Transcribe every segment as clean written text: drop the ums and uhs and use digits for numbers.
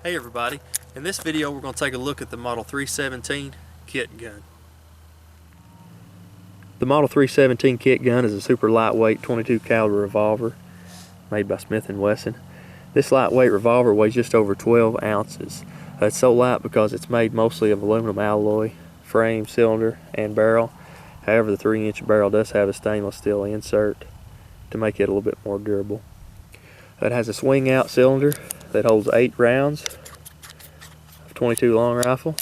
Hey everybody, in this video we're going to take a look at the Model 317 kit gun. The Model 317 kit gun is a super lightweight 22 caliber revolver made by Smith & Wesson. This lightweight revolver weighs just over 12 ounces. It's so light because it's made mostly of aluminum alloy, frame, cylinder, and barrel. However, the 3-inch barrel does have a stainless steel insert to make it a little bit more durable. It has a swing out cylinder that holds 8 rounds of 22 long rifle.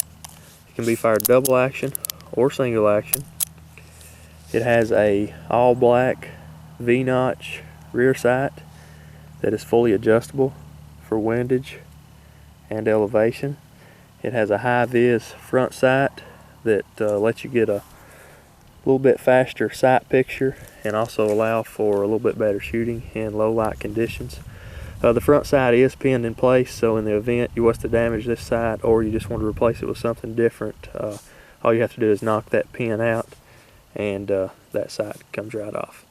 It can be fired double action or single action. It has a all black V-notch rear sight that is fully adjustable for windage and elevation. It has a high vis front sight that lets you get a little bit faster sight picture and also allow for a little bit better shooting in low light conditions. The front sight is pinned in place, so in the event you was to damage this sight or you just want to replace it with something different, all you have to do is knock that pin out and that sight comes right off.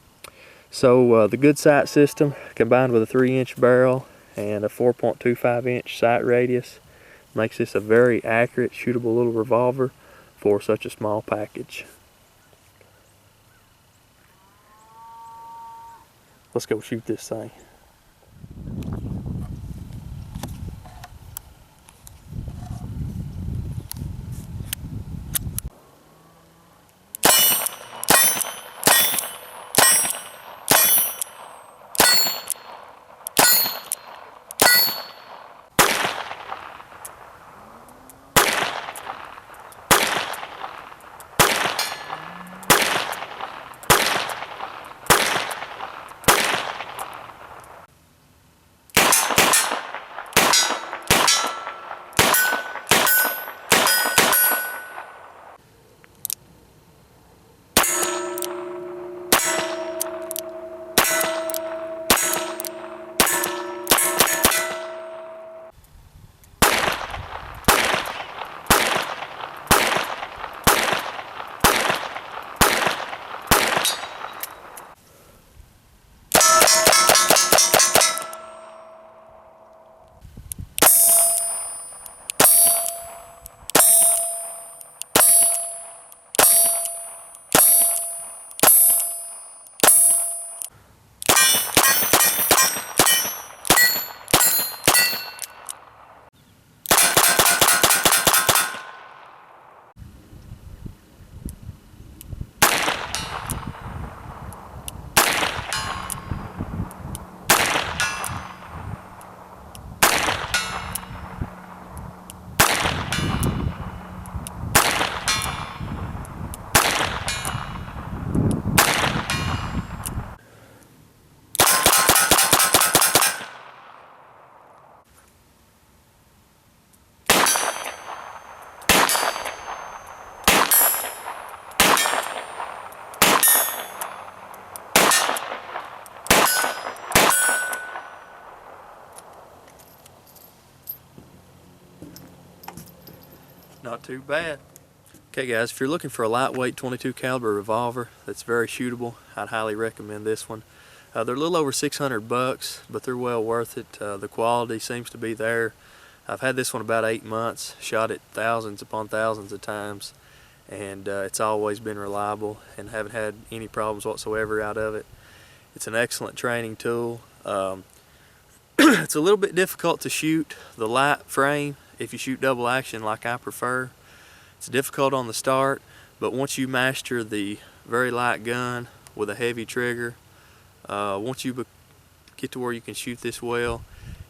So the good sight system combined with a 3-inch barrel and a 4.25-inch sight radius makes this a very accurate, shootable little revolver for such a small package. Let's go shoot this thing. Not too bad. Okay guys, if you're looking for a lightweight 22 caliber revolver that's very shootable, I'd highly recommend this one. They're a little over $600, but they're well worth it. The quality seems to be there. I've had this one about 8 months, shot it thousands upon thousands of times, and it's always been reliable and haven't had any problems whatsoever out of it. It's an excellent training tool. It's a little bit difficult to shoot the light frame if you shoot double action like I prefer. It's difficult on the start, but once you master the very light gun with a heavy trigger, once you get to where you can shoot this well,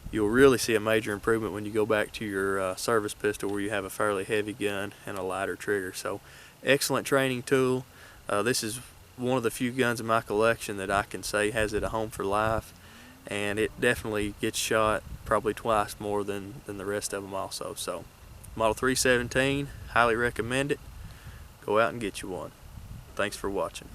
you'll really see a major improvement when you go back to your service pistol where you have a fairly heavy gun and a lighter trigger. So excellent training tool. This is one of the few guns in my collection that I can say has it a home for life, and it definitely gets shot probably twice more than the rest of them also. So Model 317, highly recommend it. Go out and get you one. Thanks for watching.